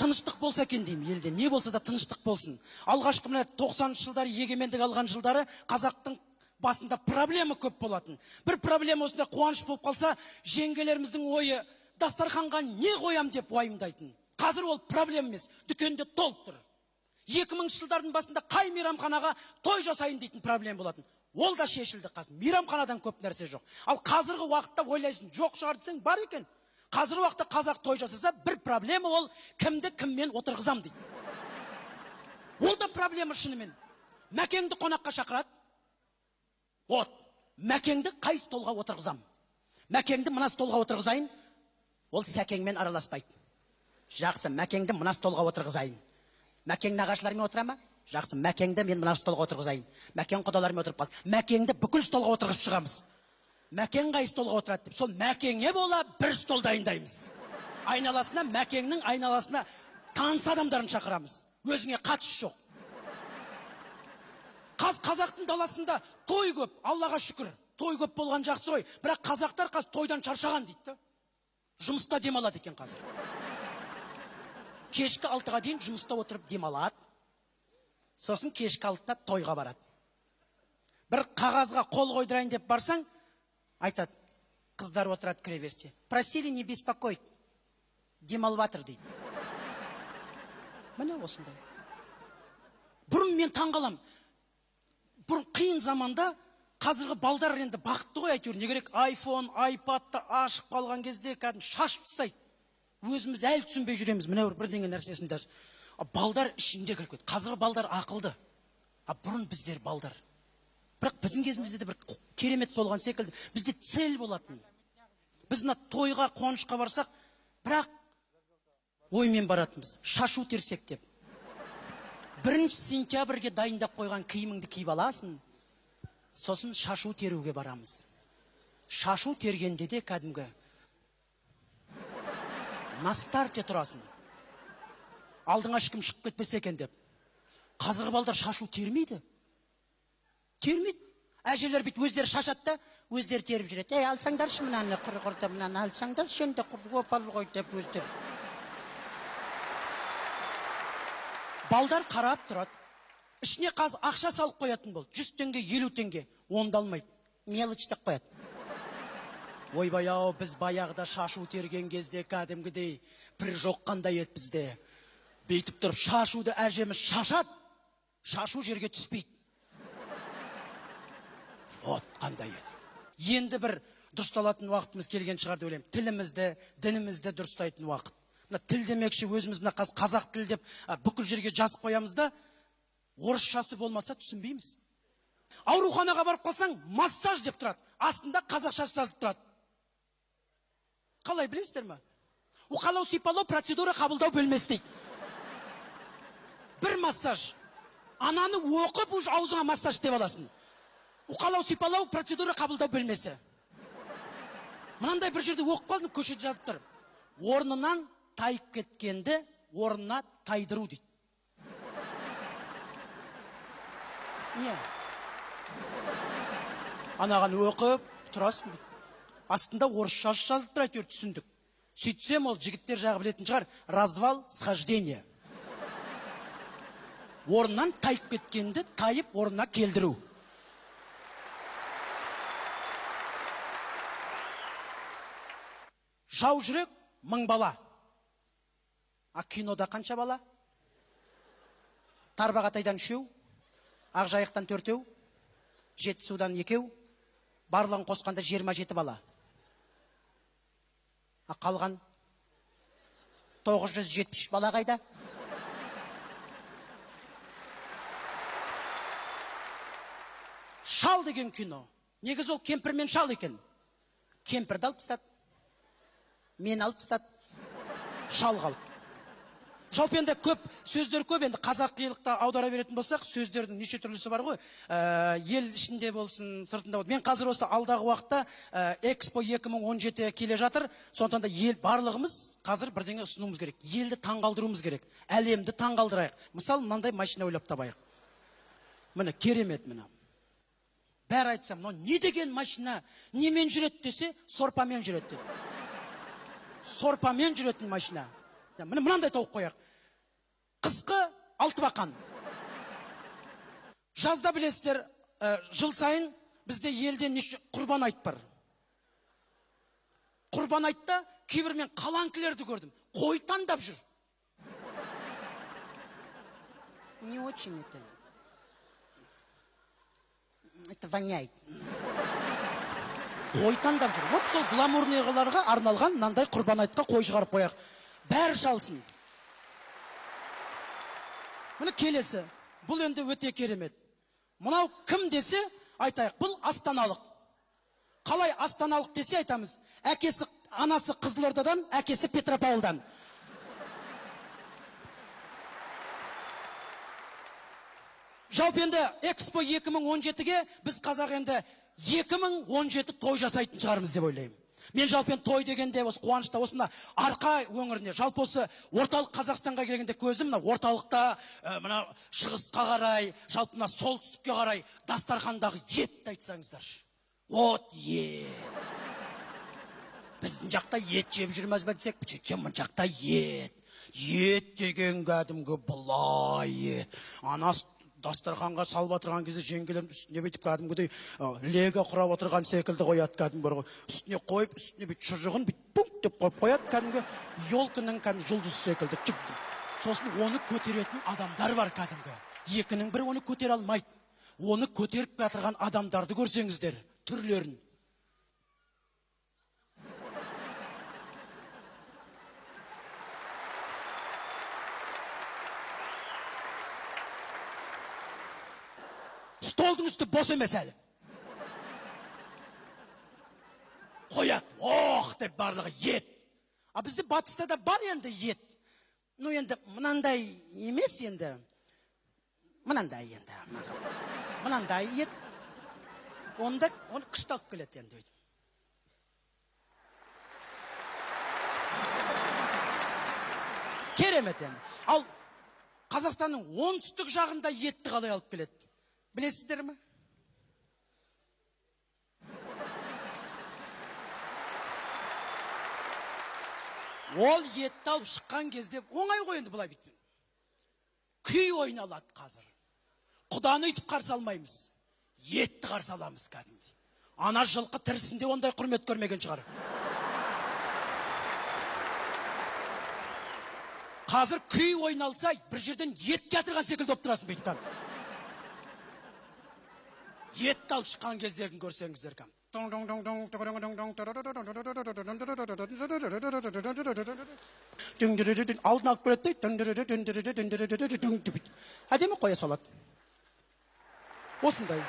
тыныштық болса екен деймін елде. Не болса да тыныштық болсын. Алғашқы мына 90-шы жылдары егемендік алған жылдары қазақтың басында проблема көп болатын. Бір проблема осында қуаныш болып қалса, жеңгелеріміздің ойы дастарханға не қоям деп уайымдайтын. Қазір ол проблема емес, дүкенде толып тұр. 2000-ші жылдардың басында қай мейрамханаға той жасайын дейтін проблема болатын. Ол да шешілді қазір. Мейрамханадан көп нәрсе жоқ. Ал қазіргі уақытта ойлайсың, жоқ шығар десең, бар екен. Қазіргі уақытта қазақ той жасаса, бір проблема ол кімді кіммен отырғызам дейді. Ол да проблема шынымен. Мәкеңді қонаққа шақырады. Вот, Мәкеңді қай столға отырғызам? Мәкеңді мына столға отырғызайын, ол Сәкеңмен араласпайды. Жақсы, Мәкеңді мына столға отырғызайын. Мәкең нағашылармен отыра ма? Жақсы, Мәкеңді мен мына столға отырғызайын. Мәкең құдалармен отырып қалды. Мәкеңді бүкіл столға отырғызып шығамыз. Мәкең қай столға отырады деп, сол Мәкеңе бола бір стол дайындаймыз. Айналасына, Мәкеңнің айналасына таныс адамдарын шақырамыз. Өзіңе қатысы жоқ. Қазақтың даласында той көп, Аллаға шүкір. Той көп болған жақсы ғой. Бірақ қазақтар қазір тойдан шаршаған дейді. Жұмыста демалады екен қазір. Кешкі 6-ға дейін жұмыста отырып демалады. Сосын кешкі 6-та тойға барады. Бір қағазға қол қойдырайын деп барсаң, айтады, қыздар отырады кіреберісте. Просили не беспокоить. Демалватыр дейді. Міне осындай. Бұрын мен таңғалам. Бұрын қиын заманда қазіргі балдар енді бақытты ғой әйтеуір. Не керек? iPhone, iPad-та ашып қалған кезде кәдімгі шашып тастайды. Өзіміз әлі түсінбей жүреміз. Міне бірдеңе нәрсесінде. Балдар ішінде кіріп кетті. Қазіргі балдар ақылды. Бұрын біздер балдар. Бірақ біздің кезімізде де бір керемет болған секілді. Бізде цель болатын. Біз мына тойға, қуанышқа барсақ, бірақ оймен баратынбыз. Шашу терсек деп. 1 сентябрьге дайындап қойған киіміңді киіп аласың. Сосын шашу теруге барамыз. Шашу тергенде де кәдімгі на старте тұрасың. Алдыңа ешкім шығып кетпесе екен деп. Қазіргі балдар шашу термейді. Термейді. Әжелер бит өздері шашады да, өздері теріп жүреді. Алсаңдаршы мынаны, құры-құрды мынаны алсаңдар, сен де опал ғой деп өздері. Балдар қарап тұрады. Ішіне қазір ақша салып қоятын бол. 100 теңге, 50 теңге. Онды алмайды. Мелочь деп қояды. Ойбай-ау, біз баяғыда шашу терген кезде кәдімгідей бір жоқ қандай еді бізде. Бейтіп тұрып, шашуды әжеміз шашады. Шашу жерге түспейді. Вот қандай еді. Енді бір дұрысталатын уақытымыз келген шығар деп ойлаймын. Тілімізді, дінімізді дұрыстайтын уақыт. Тіл демекші өзіміз қазақ тіл деп бүкіл жерге жазып қоямыз да, орысшасы болмаса түсінбейміз. Ауруханаға барып қалсаң, массаж деп тұрады. Астында қазақшасы жазылып тұрады. Қалай білесіздер ме? Уқалау сипалау процедура қабылдау бөлмесі дейді. Бір массаж. Ананы оқып, уже аузыңа массаж деп аласың. Уқалау сипалау процедура қабылдау бөлмесі. Мынандай бір жерде оқып қалдым, көшеде жазып тұр. Орнынан тайып кеткенді орнына тайдыру дейді. Не? Анаған оқып тұрасың дейді. Астында орысша жазылып тұр, әйтеуір түсіндік. Сөйтсем, ол жігіттер жағы білетін шығар, развал схождение. Орнынан тайып кеткенді тайып орнына келдіру. Жау жүрек 1000 бала. Кинода қанша бала? Тарбағатайдан 3, Ақжайықтан 4, Жетісудан 2, барлығын қосқанда 27 бала. Қалған 973 бала қайда? Шал деген кино. Негізі ол кемпір мен шал екен. Кемпірді алып тастады. Мен алып тастады. Шал қалды. Жалпы енді көп сөздер көп, енді қазақ қиылықта аудара беретін болсақ, сөздердің неше түрлісі бар ғой. Ел ішінде болсын, сыртында болсын. Мен қазір осы алдағы уақытта Экспо 2017 келе жатыр. Сондықтан да ел барлығымыз қазір бірдеңе ұсынуымыз керек. Елді таңғалдыруымыз керек. Әлемді таңғалдырайық. Мысалы, мынандай машина ойлап табайық. Міне керемет міне. Бәрі айтсам, не деген машина, немен жүреді десе, сорпамен жүреді. Сорпамен жүретін машина. Мынандай тауып қояқ. Қысқы Алтыбақан. Жазда білесіздер, жыл сайын бізде елде құрбан айт бар. Құрбан айтта кейбір мен қаланкілерді көрдім. Қой таңдап жүр. Не очень это воняет. Қой таңдап жүр. Вот сол гламурныйларға арналған мынандай құрбан айтқа қой шығарып қояқ. Бәрі шалсын. Міне келесі. Бұл енді өте керемет. Мынау кім десе айтайық. Бұл астаналық. Қалай астаналық десе айтамыз. Әкесі, анасы Қызылордадан, әкесі Петропавлдан. Жалпы енді Экспо 2017-ге біз қазақ енді 2017 той жасайтын шығармыз деп ойлаймын. Мен жалпы той дегенде осы қуанышта осында арқа өңіріне, жалпы осы орталық Қазақстанға келгенде көзім мына орталықта, мына шығысқа қарай, жалпы мына солтүстікке қарай дастархандағы етті айтсаңыздаршы. Вот ет. Біздің жақта ет жеп жүрміз бе десек, сөйтсем мына жақта ет. Ет деген кәдімгі былай ет. Анасы дастарханға салып отырған кезде жеңгелерім үстіне бүйтіп кәдімгідей лего құрап отырған секілді қояды кәдімгі бар ғой. Үстіне қойып, үстіне бүйтіп шұжығын бүйтіп пунк деп қойып қояды кәдімгі елкінің кәдімгі жұлдыз секілді. Сосын оны көтеретін адамдар бар кәдімгі. Екінің бірі оны көтере алмайды. Оны көтеріп жатырған адамдарды көрсеңіздер, түрлерін. Столдың үсті бос емес әлі. Қояды, ох деп барлығы ет. А бізде батыста да бар енді ет. Ну енді мынандай емес енді. Мынандай енді. Мынандай ет. Оны қышталып келеді енді. Керемет енді. Ал Қазақстанның оңтүстік жағында етті қалай алып келеді? Білесіздер ме? Ол етті алып шыққан кезде оңай ғой енді бұлай бітпен. Күй ойналады қазір. Құданы үйтіп қарсы алмаймыз. Етті қарсы аламыз кәдімді. Ана жылқы тірісінде ондай құрмет көрмеген шығар. Қазір күй ойналса, бір жерден ет кетірген секілді болып тұрасың бейтқан. Етті алып шыққан кездерін көрсеңіздер кәм. Алдын алып көреді дейді. Әдемі қоя салады. Осындай.